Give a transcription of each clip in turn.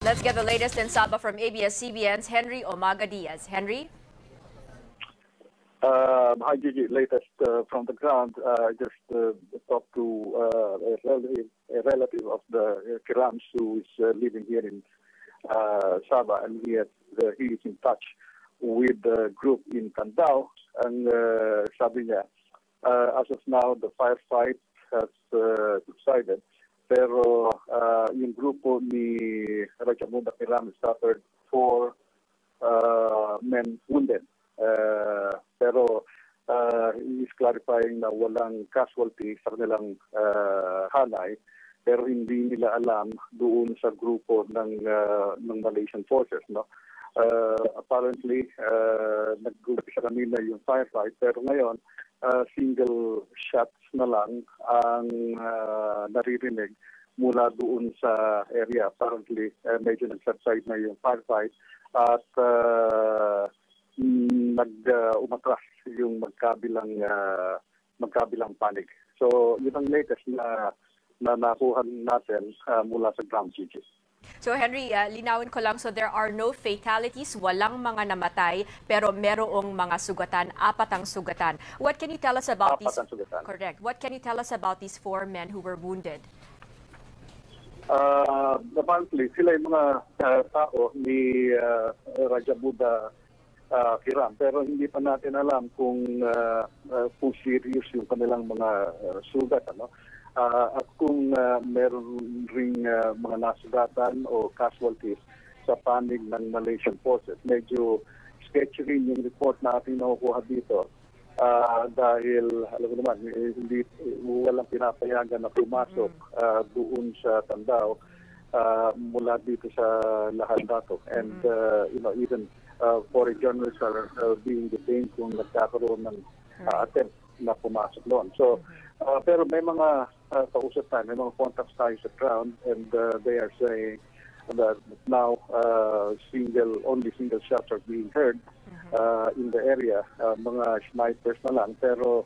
Let's get the latest in Sabah from ABS-CBN's Henry Omaga Diaz. Henry? Hi, Gigi. Latest from the ground. I just talked to a relative of the Kirams who is living here in Sabah, and he is in touch with the group in Candao. And sabi niya, as of now, the firefight has subsided. Pero yung grupo ni Rajamunda Kiram suffered 4 men wounded. Pero he is clarifying na walang casualty sa kanilang hanay, pero hindi nila alam doon sa grupo ng Malaysian forces, no. Apparently nag-umpisa kanina yung firefight, pero ngayon single shots na lang ang naririnig mula doon sa area. Apparently medyo nag-subside na yung firefight at umatras yung magkabilang panig. So yun ang latest na nakuha natin mula sa ground, Gigi. So Henry, linawin ko lang, so there are no fatalities, walang mga namatay, pero merong mga sugatan, 4 ang sugatan. What can you tell us about these? Correct. What can you tell us about these 4 men who were wounded? Apparently, sila yung mga tao ni Rajamunda Kiram, pero hindi pa natin alam kung serious yung kanilang mga sugat, ano? At kung meron ring mga nasugatan o casualties sa panig ng Malaysian forces. Medyo sketchy rin yung report natin nakukuha dito dahil, alam mo naman, walang pinapayagan na pumasok doon sa Candao mula dito sa Lahad Dato. And even foreigners are being detained kung nagkakaroon ng attempt na pumasok doon. So, pero may mga kausap tayo, may mga contacts tayo sa ground, and they are saying that now only single shots are being heard in the area, mga snipers na lang. Pero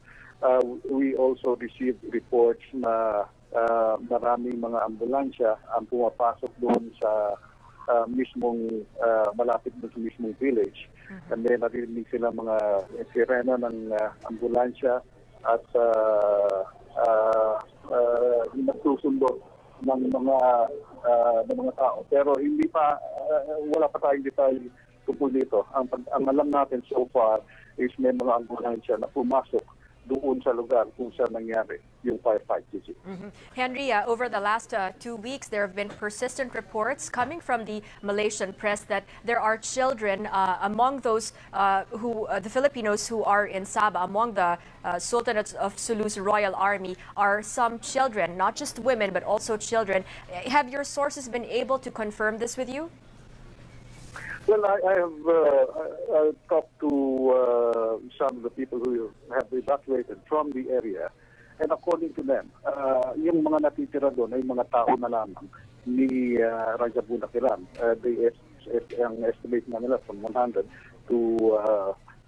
we also received reports na maraming mga ambulansya ang pumapasok doon sa mismong malapit doon sa mismong village. And then narinig sila mga sirena ng ambulansya at nagsusundo ng mga tao. Pero wala pa tayong detalye tungkol dito. Ang alam natin so far is may mga ambulansya na pumasok doon sa lugar kung saan nangyari yung firefight. Henry, over the last 2 weeks, there have been persistent reports coming from the Malaysian press that there are children among those the Filipinos who are in Sabah, among the Sultanate of Sulu's Royal Army, are some children, not just women, but also children. Have your sources been able to confirm this with you? Well, I have talked to some of the people who have evacuated from the area, and according to them, yung mga natitira doon ay mga tao na lamang ni Rajamunda Kiram. Ang estimate na nila from 100 to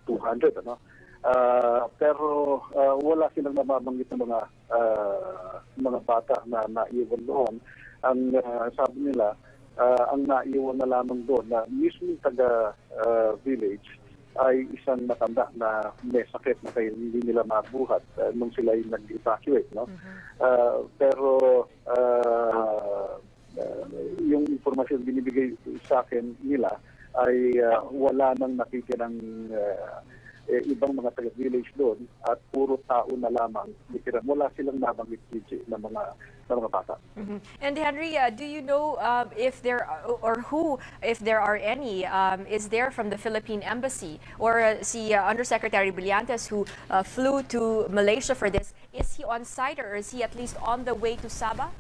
200, ano? Pero wala silang nababanggit ng mga bata na naiwan doon. Ang sabi nila, ang naiwan na lamang doon na mismo taga-village ay isang matanda na may sakit na kaya hindi nila mabuhat nung sila ay nag-evacuate. No? Pero yung informasyon binibigay sa akin nila ay wala nang nakikinang ibang mga taga-village doon at puro tao na lamang. Wala silang nabanggit na mga bata. And Henry, do you know if there are any, is there from the Philippine Embassy or si Undersecretary Brillantes who flew to Malaysia for this? Is he on site or is he at least on the way to Sabah?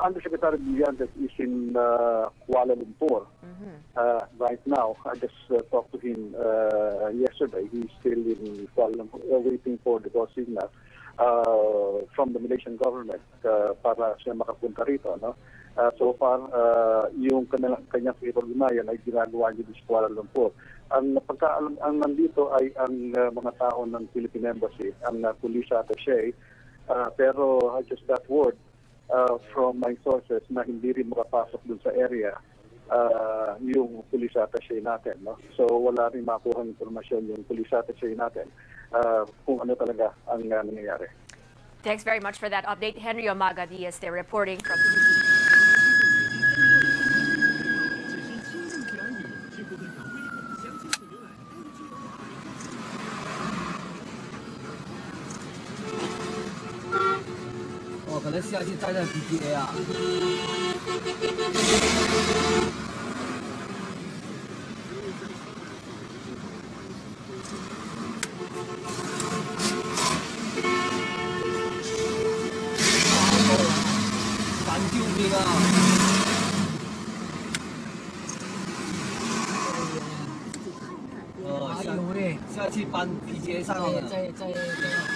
Undersecretary Brillantes is in Kuala Lumpur right now. I just talked to him yesterday. He's still in Kuala Lumpur waiting for the go signal from the Malaysian government para siya makapunta rito. No? So far, yung kanyang pinag-ugnayan ay ginagawa niya sa Kuala Lumpur. Ang nandito ay ang mga tao ng Philippine Embassy, ang police attaché, pero I just got word from my sources na hindi rin makapasok dun sa area yung police attaché natin. No? So wala rin makuha informasyon yung police attaché natin kung ano talaga ang nangyayari. Thanks very much for that update. Henry Omaga Diaz there reporting from... 可能是要去站在 PTA 啊。反救兵啊！下去搬 PTA 上了。